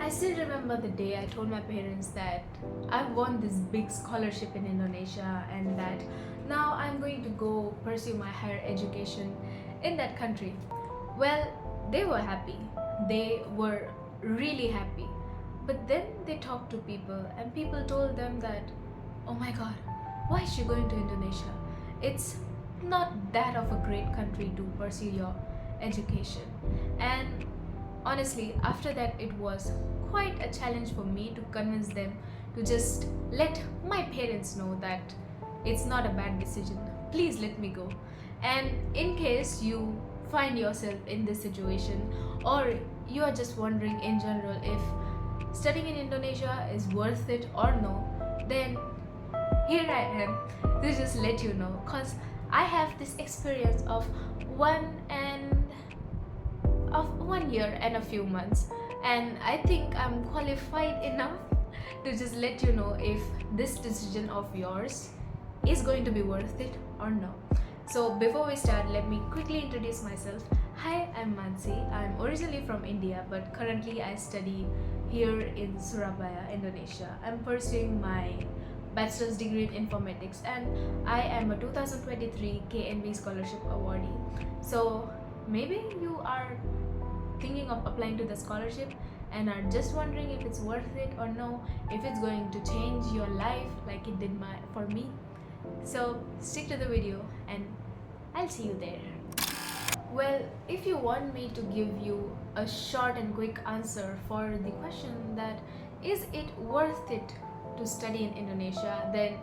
I still remember the day I told my parents that I won this big scholarship in Indonesia and that now I'm going to go pursue my higher education in that country. Well, they were happy. They were really happy. But then they talked to people and people told them that, oh my god, why is she going to Indonesia? It's not that of a great country to pursue your education. And honestly, after that, it was quite a challenge for me to convince them to just let my parents know that it's not a bad decision. Please let me go. And in case you find yourself in this situation, or you are just wondering in general if studying in Indonesia is worth it or no, then here I am to just let you know, because I have this experience of one and of 1 year and a few months, and I think I'm qualified enough to just let you know if this decision of yours is going to be worth it or no. So before we start, let me quickly introduce myself. Hi, I'm Mansi. I'm originally from India, but currently I study here in Surabaya, Indonesia. I'm pursuing my bachelor's degree in informatics, and I am a 2023 KNB scholarship awardee. So maybe you are thinking of applying to the scholarship and are just wondering if it's worth it or no, if it's going to change your life like it did for me. So stick to the video and I'll see you there. Well, if you want me to give you a short and quick answer for the question that is it worth it to study in Indonesia, then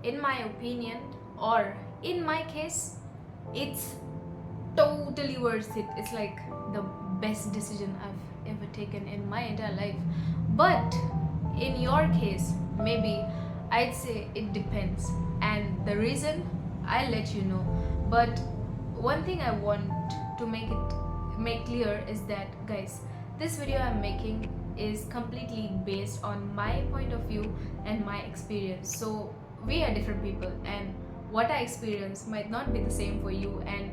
in my opinion, or in my case, it's totally worth it. It's like the best decision I've ever taken in my entire life. But in your case, maybe I'd say it depends. And the reason I'll let you know. But one thing I want to make clear is that, guys, this video I'm making is completely based on my point of view and my experience. So we are different people, and what I experience might not be the same for you, and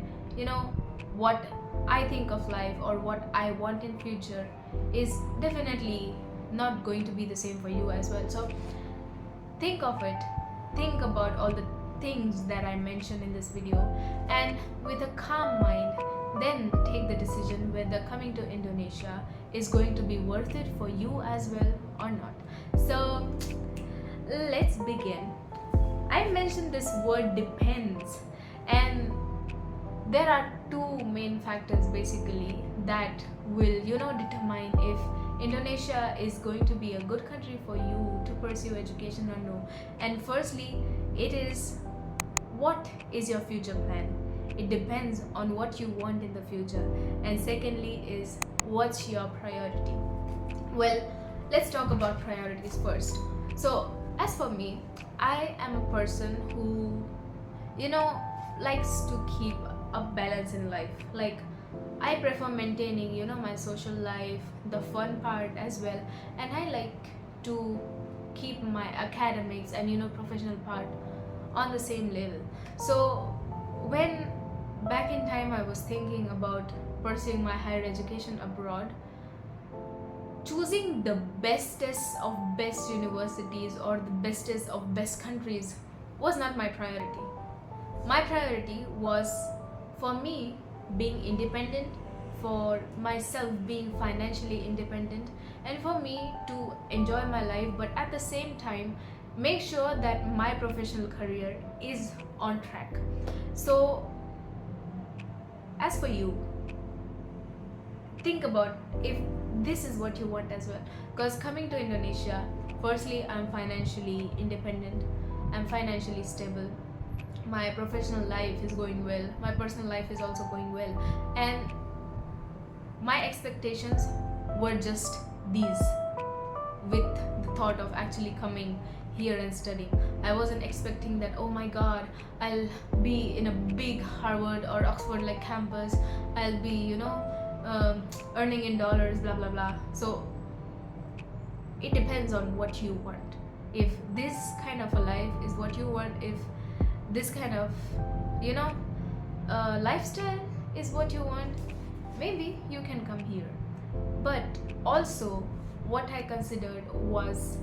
what I think of life or what I want in future is definitely not going to be the same for you as well. So think of it, think about all the things that I mentioned in this video, and with a calm mind, then take the decision whether coming to Indonesia is going to be worth it for you as well or not. So let's begin. I mentioned this word depends, and there are two main factors basically that will determine if Indonesia is going to be a good country for you to pursue education or no. And firstly, it is, what is your future plan? It depends on what you want in the future. And secondly is, what's your priority? Well, let's talk about priorities first. So as for me, I am a person who likes to keep a balance in life. Like, I prefer maintaining my social life, the fun part as well, and I like to keep my academics and professional part on the same level. So when back in time I was thinking about pursuing my higher education abroad, choosing the bestest of best universities or the bestest of best countries was not my priority. My priority was for me being independent, for myself being financially independent, and for me to enjoy my life, but at the same time make sure that my professional career is on track. So as for you, think about if this is what you want as well, because coming to Indonesia, firstly, I'm financially independent, I'm financially stable, my professional life is going well, my personal life is also going well, and my expectations were just these with the thought of actually coming here and studying. I wasn't expecting that, oh my god, I'll be in a big Harvard or Oxford like campus, I'll be earning in dollars, blah blah blah. So it depends on what you want. If this kind of a life is what you want, if this kind of lifestyle is what you want, maybe you can come here. But also what I considered was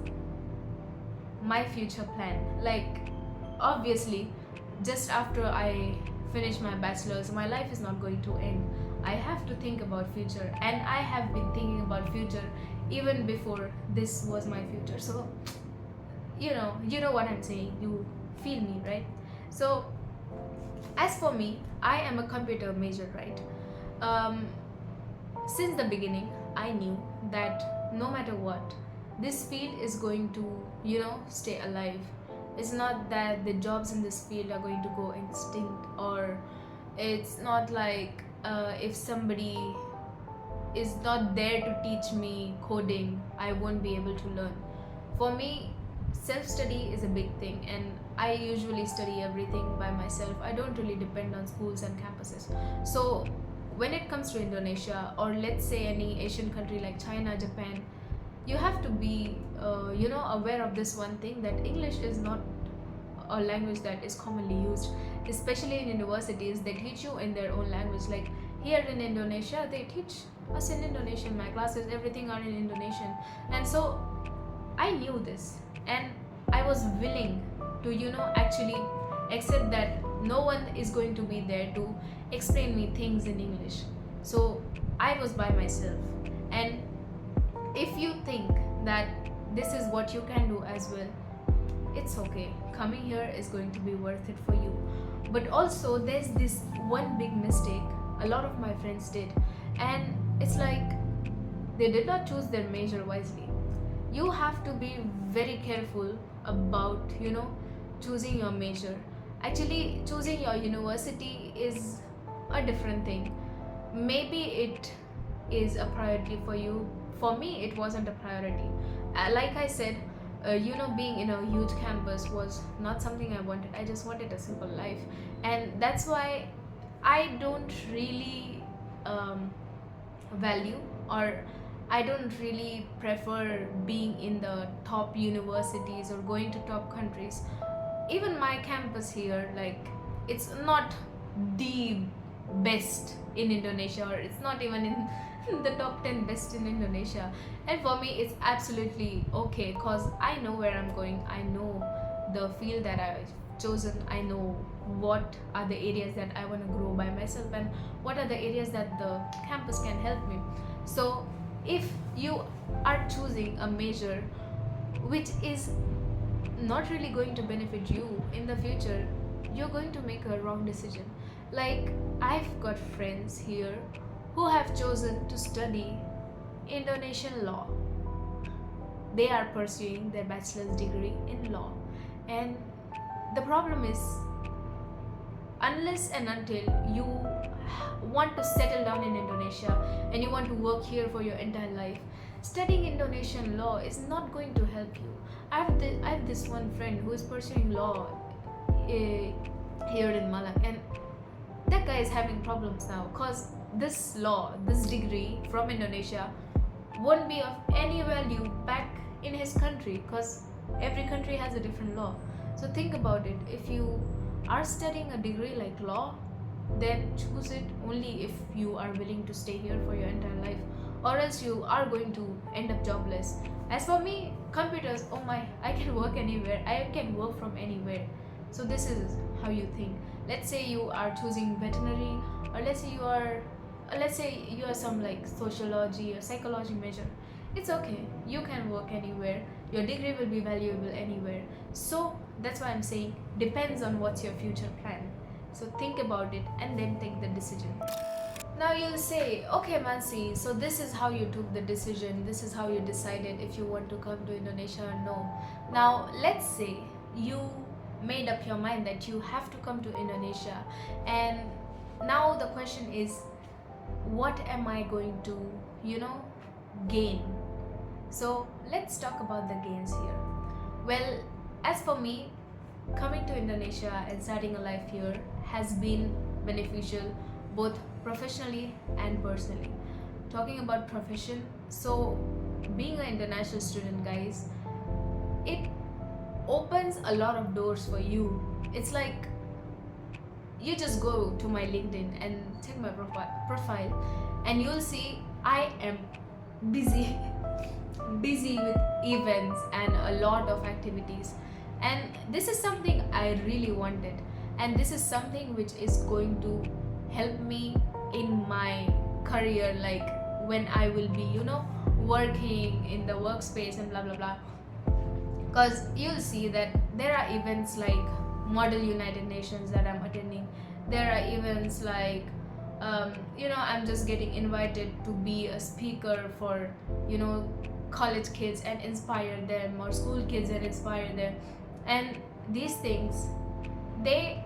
my future plan. Like, obviously, just after I finish my bachelor's, my life is not going to end. I have to think about future, and I have been thinking about future even before this was my future. So, you know what I'm saying. You feel me, right? So, as for me, I am a computer major, right? Um, since the beginning, I knew that no matter what, this field is going to, stay alive. It's not that the jobs in this field are going to go extinct, or it's not like if somebody is not there to teach me coding, I won't be able to learn. For me, self study is a big thing, and I usually study everything by myself. I don't really depend on schools and campuses. So, when it comes to Indonesia, or let's say any Asian country like China, Japan, you have to be, aware of this one thing, that English is not a language that is commonly used, especially in universities. They teach you in their own language. Like here in Indonesia, they teach us in Indonesian. My classes, everything are in Indonesian, and so I knew this, and I was willing to, actually accept that no one is going to be there to explain me things in English. So I was by myself, and if you think that this is what you can do as well, it's okay. Coming here is going to be worth it for you. But also, there's this one big mistake a lot of my friends did, and it's like they did not choose their major wisely. You have to be very careful about, choosing your major. Actually, choosing your university is a different thing. Maybe it is a priority for you. For me, it wasn't a priority. Like I said, being in a huge campus was not something I wanted. I just wanted a simple life, and that's why I don't really value, or I don't really prefer being in the top universities or going to top countries. Even my campus here, like, it's not the best in Indonesia, or it's not even in the top 10 best in Indonesia. And for me, it's absolutely okay, because I know where I'm going. I know the field that I've chosen. I know what are the areas that I want to grow by myself, and what are the areas that the campus can help me. So if you are choosing a major which is not really going to benefit you in the future, you're going to make a wrong decision. Like, I've got friends here who have chosen to study Indonesian law. They are pursuing their bachelor's degree in law, and the problem is, unless and until you want to settle down in Indonesia and you want to work here for your entire life, studying Indonesian law is not going to help you. I have this one friend who is pursuing law here in Malang, and that guy is having problems now, because this law, this degree from Indonesia won't be of any value back in his country, because every country has a different law. So think about it. If you are studying a degree like law, then choose it only if you are willing to stay here for your entire life, or else you are going to end up jobless. As for me, computers, oh my, I can work anywhere. I can work from anywhere. So this is how you think. Let's say you are choosing veterinary, or let's say you are some like sociology or psychology major. It's okay. You can work anywhere. Your degree will be valuable anywhere. So that's why I'm saying, depends on what's your future plan. So think about it and then take the decision. Now you'll say, okay Mansi, so this is how you took the decision, this is how you decided if you want to come to Indonesia or no. Now let's say you made up your mind that you have to come to Indonesia, and now the question is, what am I going to, gain? So let's talk about the gains here. Well, as for me, coming to Indonesia and starting a life here has been beneficial, both professionally and personally. Talking about profession, so being an international student, guys, it opens a lot of doors for you. It's like, you just go to my LinkedIn and check my profile, and you'll see I am busy busy with events and a lot of activities. And this is something I really wanted, and this is something which is going to help me in my career, like when I will be, working in the workspace and blah blah blah. Because you'll see that there are events like Model United Nations that I'm attending. There are events like I'm just getting invited to be a speaker for college kids and inspire them, or school kids and inspire them. And these things, they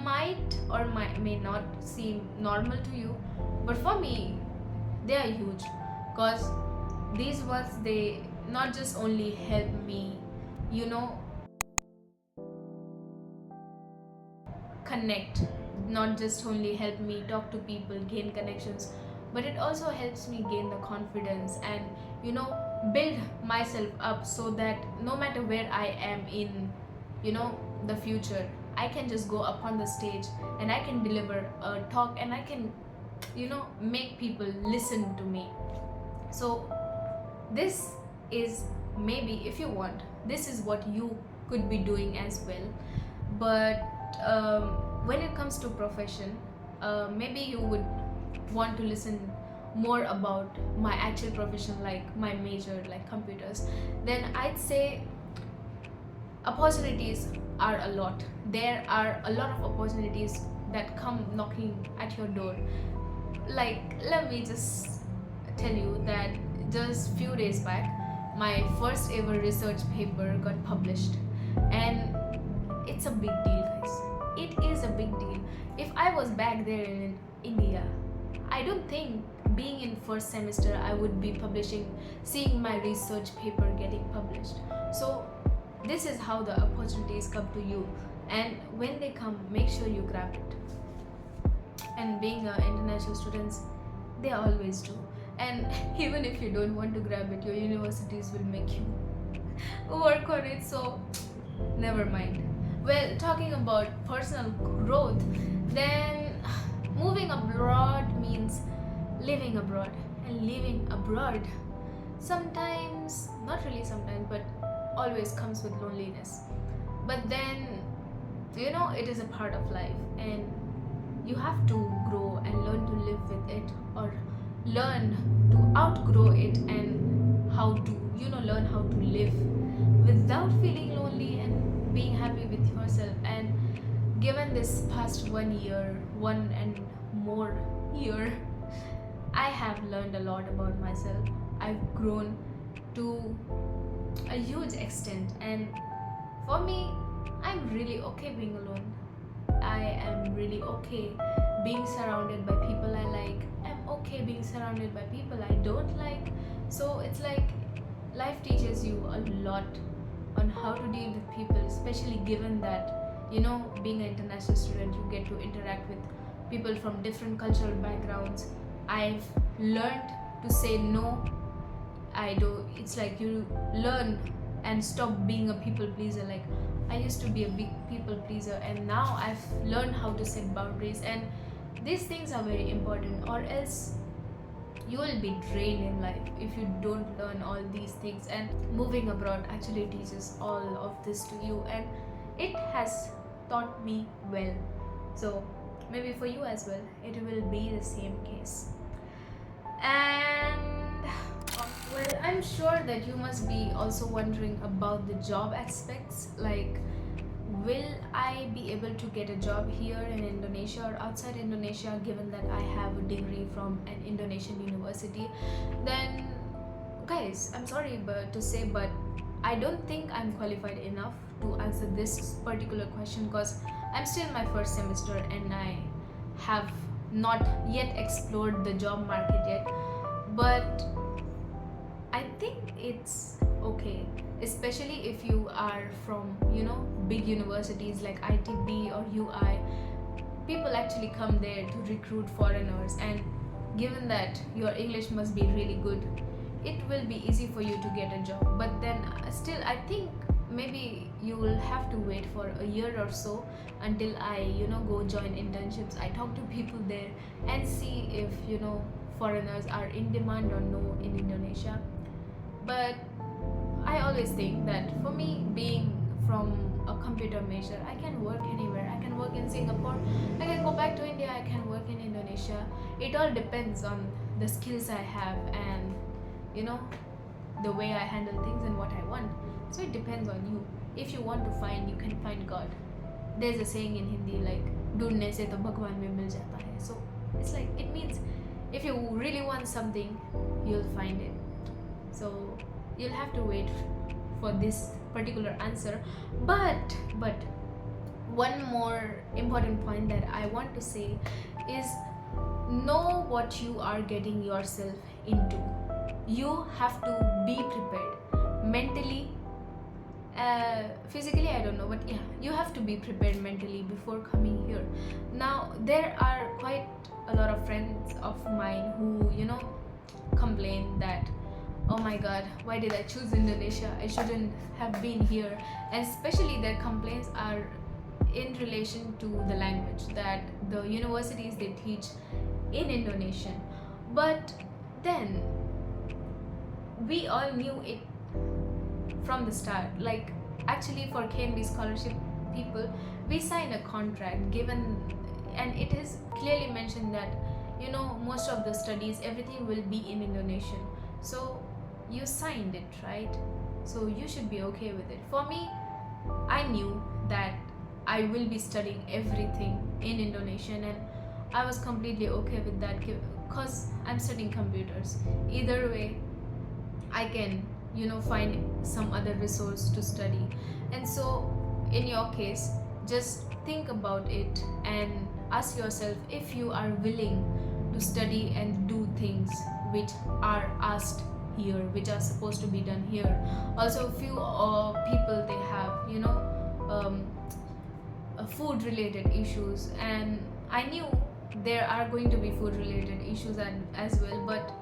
might or may not seem normal to you, but for me they are huge. Because these ones, they not just only help me you know connect, not just only help me talk to people, gain connections, but it also helps me gain the confidence and build myself up, so that no matter where I am in the future, I can just go up on the stage and I can deliver a talk, and I can make people listen to me. So this is, maybe if you want, this is what you could be doing as well. But when it comes to profession, maybe you would want to listen more about my actual profession, like my major, like computers. Then I'd say opportunities are a lot. There are a lot of opportunities that come knocking at your door. Like, let me just tell you that just few days back, my first ever research paper got published, and it's a big deal, guys. It is a big deal. If I was back there in India, I don't think being in first semester I would be seeing my research paper getting published. So this is how the opportunities come to you, and when they come, make sure you grab it. And being international students, they always do. And even if you don't want to grab it, your universities will make you work on it, so never mind. Well, talking about personal growth, then moving abroad means living abroad. And living abroad sometimes, not really sometimes, but always comes with loneliness. But then it is a part of life, and you have to grow and learn to live with it, or learn to outgrow it, and how to learn how to live without feeling lonely and being happy with yourself. And given this past 1 year, 1 and more year, I have learned a lot about myself. I've grown to a huge extent, and for me, I'm really okay being alone. I am really okay being surrounded by people I like. I'm okay being surrounded by people I don't like. So it's like life teaches you a lot on how to deal with people, especially given that being an international student, you get to interact with people from different cultural backgrounds. I've learned to say no. It's like you learn and stop being a people pleaser. Like, I used to be a big people pleaser, and now I've learned how to set boundaries, and these things are very important, or else you will be drained in life if you don't learn all these things. And moving abroad actually teaches all of this to you, and it has taught me well. So maybe for you as well, it will be the same case. And well, I'm sure that you must be also wondering about the job aspects, like, will I be able to get a job here in Indonesia or outside Indonesia, given that I have a degree from an Indonesian university? Then, guys, I'm sorry to say, but I don't think I'm qualified enough to answer this particular question, because I'm still in my first semester and I have not yet explored the job market yet. But I think it's okay, especially if you are from big universities like ITB or UI. People actually come there to recruit foreigners, and given that your English must be really good, it will be easy for you to get a job. But then still, I think maybe you will have to wait for a year or so until I go join internships. I talk to people there and see if foreigners are in demand or no in Indonesia. always think that for me, being from a computer major, I can work anywhere. I can work in Singapore, I can go back to India, I can work in Indonesia. It all depends on the skills I have and, you know, the way I handle things and what I want. So it depends on you. If you want to find, you can find God. There's a saying in Hindi like ढूंढने से तो भगवान में मिल जाता है. So it's like, it means if you really want something, you'll find it. So you'll have to wait for this particular answer. But one more important point that I want to say is, know what you are getting yourself into. You have to be prepared mentally, physically I don't know, but yeah, you have to be prepared mentally before coming here. Now there are quite a lot of friends of mine who, you know, complain that, oh my god, why did I choose Indonesia, I shouldn't have been here. And especially their complaints are in relation to the language, that the universities they teach in Indonesian. But then we all knew it from the start. Like, actually for KMB scholarship people, we signed a contract given, and it is clearly mentioned that, you know, most of the studies, everything will be in Indonesian. So you signed it, right? So you should be okay with it. For me, I knew that I will be studying everything in Indonesian, and I was completely okay with that because I'm studying computers. Either way, I can, you know, find some other resource to study. And so in your case, just think about it and ask yourself if you are willing to study and do things which are asked here, which are supposed to be done here. Also, few people, they have, you know, food related issues, and I knew there are going to be food related issues as well. But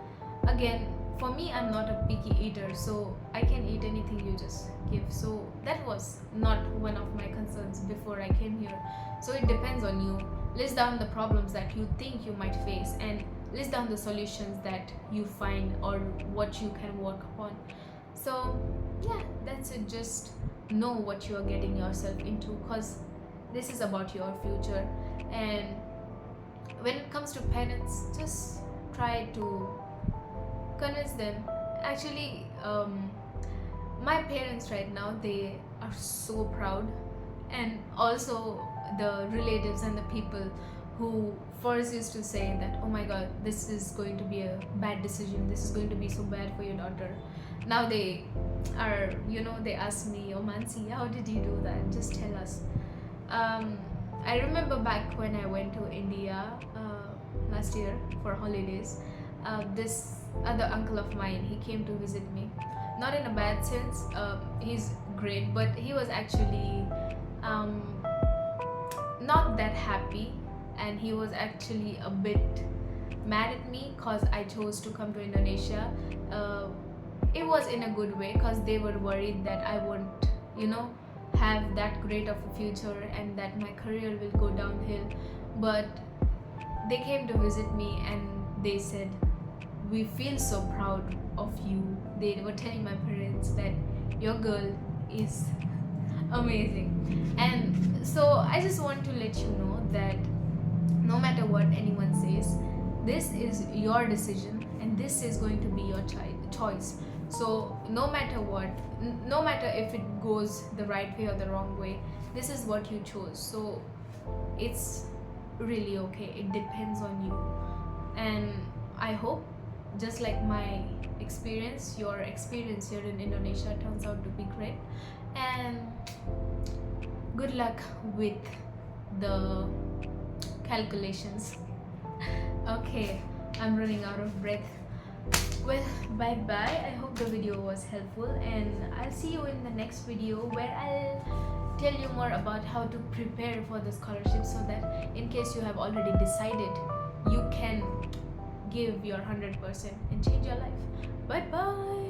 again, for me, I'm not a picky eater, so I can eat anything you just give. So that was not one of my concerns before I came here. So it depends on you. List down the problems that you think you might face, and list down the solutions that you find or what you can work upon. So yeah, that's it. Just know what you are getting yourself into, because this is about your future. And when it comes to parents, just try to convince them. Actually, my parents right now, they are so proud, and also the relatives and the people who first used to say that, oh my god, this is going to be a bad decision, this is going to be so bad for your daughter. Now they are, you know, they ask me, oh Mansi, how did you do that, just tell us. I remember back when I went to India last year for holidays, this other uncle of mine, he came to visit me. Not in a bad sense, he's great, but he was actually not that happy, and he was actually a bit mad at me because I chose to come to Indonesia. It was in a good way, because they were worried that I won't, you know, have that great of a future and that my career will go downhill. But they came to visit me and they said, we feel so proud of you. They were telling my parents that your girl is amazing. And so I just want to let you know that no matter what anyone says, this is your decision and this is going to be your choice. So no matter what, no matter if it goes the right way or the wrong way, this is what you chose. So it's really okay. It depends on you. And I hope, just like my experience, your experience here in Indonesia turns out to be great. And good luck with the calculations. Okay, I'm running out of breath. Well, bye bye. I hope the video was helpful, and I'll see you in the next video where I'll tell you more about how to prepare for the scholarship, so that in case you have already decided, you can give your 100% and change your life. Bye bye.